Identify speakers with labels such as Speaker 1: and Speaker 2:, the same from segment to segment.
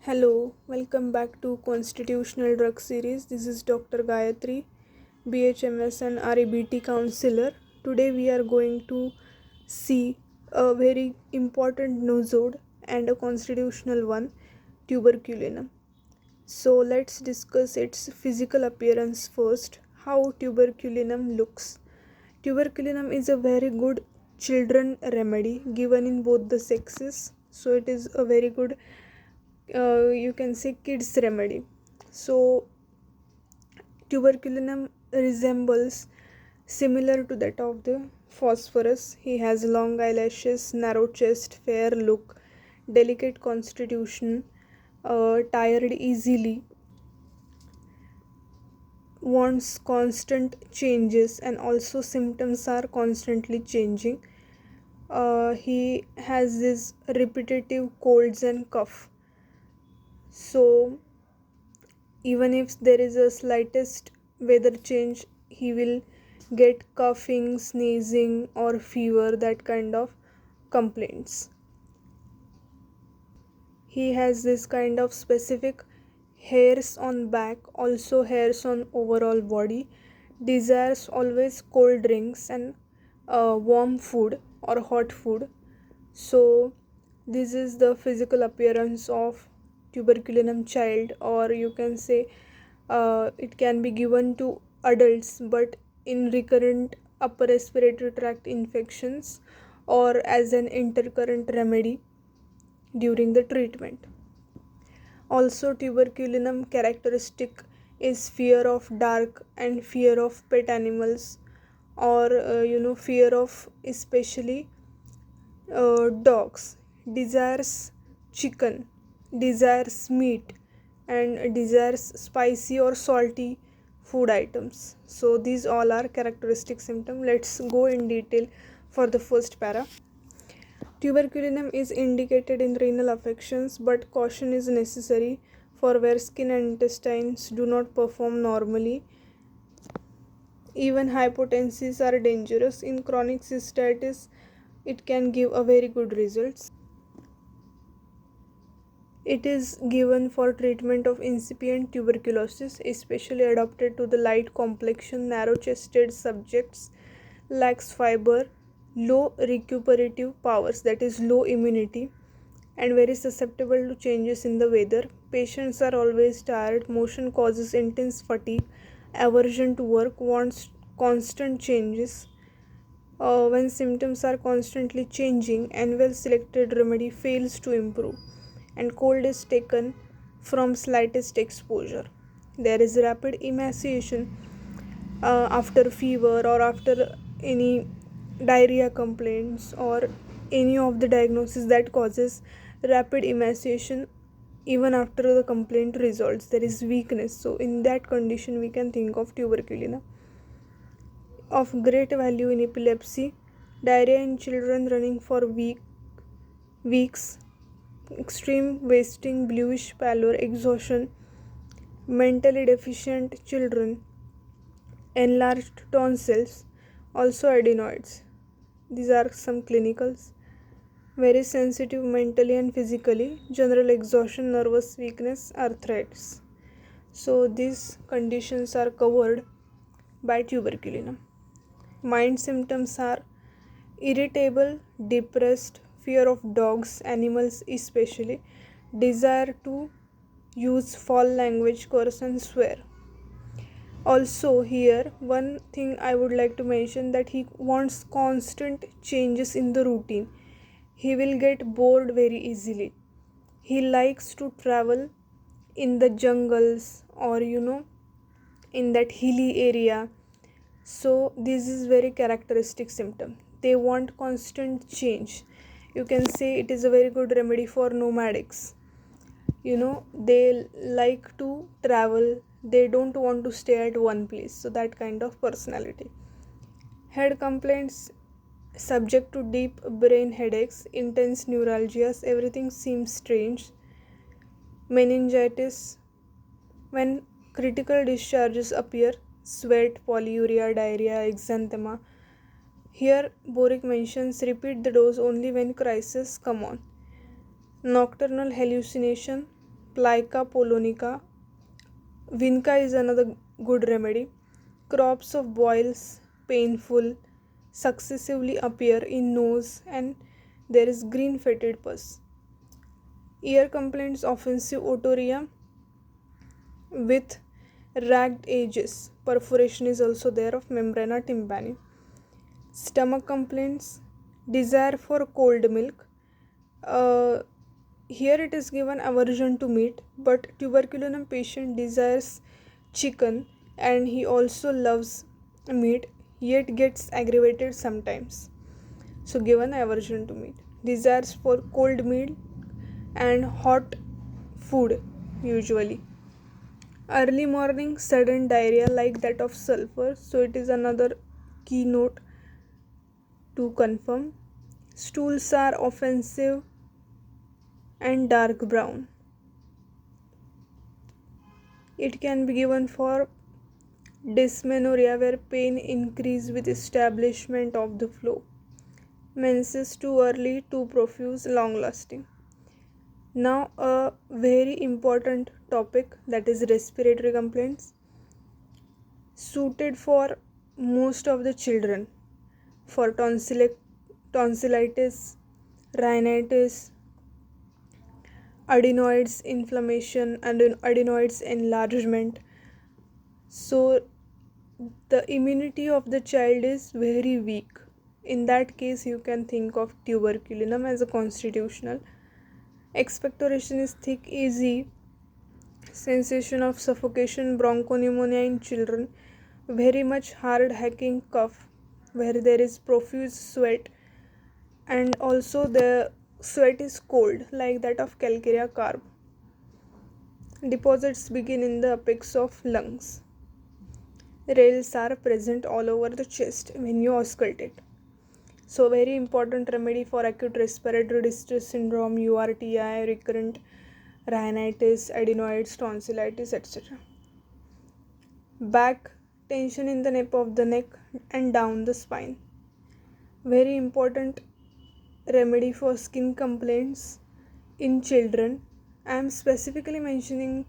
Speaker 1: Hello, welcome back to Constitutional Drug Series. This is Dr. Gayatri, BHMS and RABT counselor. Today we are going to see a very important nosode and a constitutional one, tuberculinum. So let's discuss its physical appearance first. How tuberculinum looks. Tuberculinum is a very good children remedy given in both the sexes. So it is a very good you can say kids remedy. So tuberculinum resembles similar to that of the phosphorus. He has long eyelashes, narrow chest, fair look, delicate constitution, tired easily, wants constant changes, and also symptoms are constantly changing. He has this repetitive colds and cough. So even if there is a slightest weather change, he will get coughing, sneezing, or fever, that kind of complaints. He has this kind of specific hairs on back, also hairs on overall body, desires always cold drinks and warm food or hot food. So this is the physical appearance of tuberculinum child, or you can say it can be given to adults but in recurrent upper respiratory tract infections or as an intercurrent remedy during the treatment. Also, tuberculinum characteristic is fear of dark and fear of pet animals, or fear of especially dogs, desires chicken, desires meat, and desires spicy or salty food items. So these all are characteristic symptoms. Let's go in detail for the first para. Tuberculinum is indicated in renal affections, but caution is necessary for where skin and intestines do not perform normally. Even hypotensives are dangerous. In chronic cystitis, it can give a very good results. It is given for treatment of incipient tuberculosis, especially adapted to the light complexion, narrow chested subjects, lacks fiber, low recuperative powers, that is low immunity, and very susceptible to changes in the weather. Patients are always tired, motion causes intense fatigue, aversion to work, wants constant changes. When symptoms are constantly changing and well selected remedy fails to improve, and cold is taken from slightest exposure. There is rapid emaciation after fever or after any diarrhea complaints or any of the diagnosis that causes rapid emaciation. Even after the complaint resolves, there is weakness. So in that condition we can think of tuberculinum. Of great value in epilepsy, diarrhea in children running for weeks, extreme wasting, bluish pallor, exhaustion, mentally deficient children, enlarged tonsils, also adenoids. These are some clinicals. Very sensitive mentally and physically, general exhaustion, nervous weakness, arthritis. So these conditions are covered by tuberculinum. Mind symptoms are irritable, depressed, fear of dogs, animals especially, desire to use foul language, curse and swear. Also here one thing I would like to mention, that he wants constant changes in the routine. He will get bored very easily. He likes to travel in the jungles or in that hilly area. So this is very characteristic symptom. They want constant change. You can say it is a very good remedy for nomadics. They like to travel, they don't want to stay at one place. So that kind of personality. Head complaints, subject to deep brain headaches, intense neuralgias, everything seems strange. Meningitis, when critical discharges appear, sweat, polyuria, diarrhea, exanthema. Here Boric mentions repeat the dose only when crises come on. Nocturnal hallucination, Plica polonica. Vinca is another good remedy. Crops of boils, painful, successively appear in nose and there is green fetid pus. Ear complaints, offensive otorrhea with ragged edges. Perforation is also there of membrana tympani. Stomach complaints, desire for cold milk. Uh, Here it is given aversion to meat, but tuberculinum patient desires chicken and he also loves meat, yet gets aggravated sometimes. So given aversion to meat. Desires for cold meal and hot food usually. Early morning sudden diarrhea like that of sulfur, so it is another keynote to confirm. Stools are offensive and dark brown. It can be given for dysmenorrhea where pain increase with establishment of the flow. Menses too early, too profuse, long lasting. Now a very important topic, that is respiratory complaints, suited for most of the children, for tonsillitis, rhinitis, adenoids inflammation and adenoids enlargement. So the immunity of the child is very weak. In that case, you can think of tuberculinum as a constitutional. Expectoration is thick, easy, sensation of suffocation, bronchopneumonia in children, very much hard hacking cough where there is profuse sweat, and also the sweat is cold like that of calcarea carb. Deposits begin in the apex of lungs. Rails are present all over the chest when you auscultate. So very important remedy for acute respiratory distress syndrome, URTI, recurrent rhinitis, adenoids, tonsillitis, etc. Back tension in the nape of the neck and down the spine. Very important remedy for skin complaints in children. I am specifically mentioning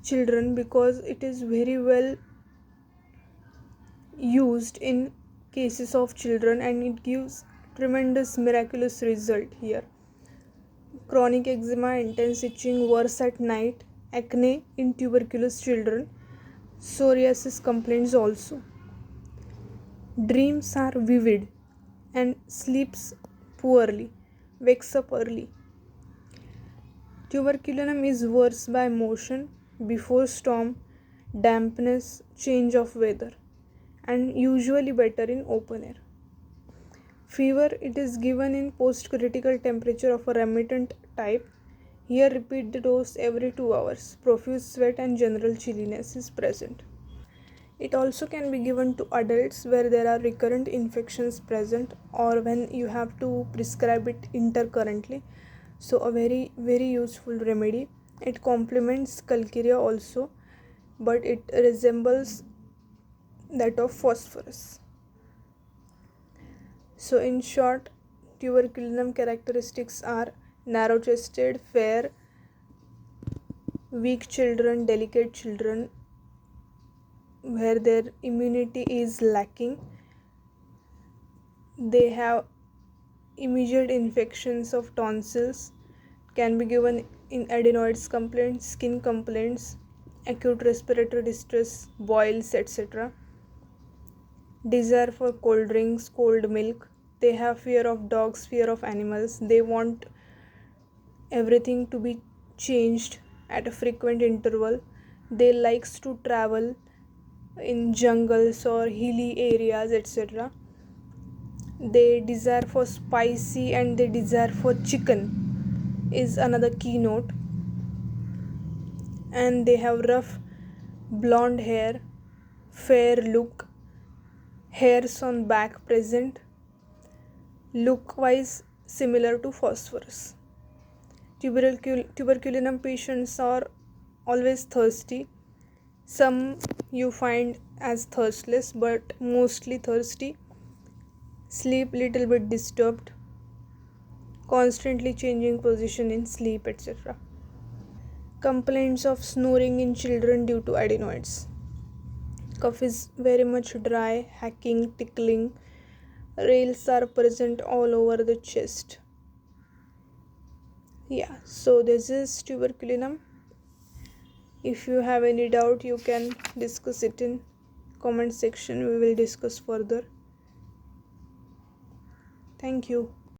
Speaker 1: children because it is very well used in cases of children and it gives tremendous miraculous result here. Chronic eczema, intense itching, worse at night, acne in tuberculous children, psoriasis complaints also. Dreams are vivid and sleeps poorly, wakes up early. Tuberculinum is worse by motion, before storm, dampness, change of weather, and usually better in open air. Fever, it is given in post critical temperature of a remittent type. Here repeat the dose every 2 hours. Profuse sweat and general chilliness is present. It also can be given to adults where there are recurrent infections present or when you have to prescribe it intercurrently. So a very useful remedy. It complements calcarea also, but it resembles that of phosphorus. So in short, tuberculinum characteristics are narrow chested, fair, weak children, delicate children where their immunity is lacking. They have immediate infections of tonsils, can be given in adenoids complaints, skin complaints, acute respiratory distress, boils, etc. Desire for cold drinks, cold milk. They have fear of dogs, fear of animals. They want everything to be changed at a frequent interval. They likes to travel in jungles or hilly areas, etc. They desire for spicy and they desire for chicken is another keynote. And they have rough blonde hair, fair look, hairs on back present, look wise similar to phosphorus. Tuberculinum patients are always thirsty. Some you find as thirstless but mostly thirsty. Sleep little bit disturbed, constantly changing position in sleep, etc. Complaints of snoring in children due to adenoids. Cough is very much dry, hacking, tickling. Rails are present all over the chest. Yeah, so this is tuberculinum. If you have any doubt, you can discuss it in comment section. We will discuss further. Thank you.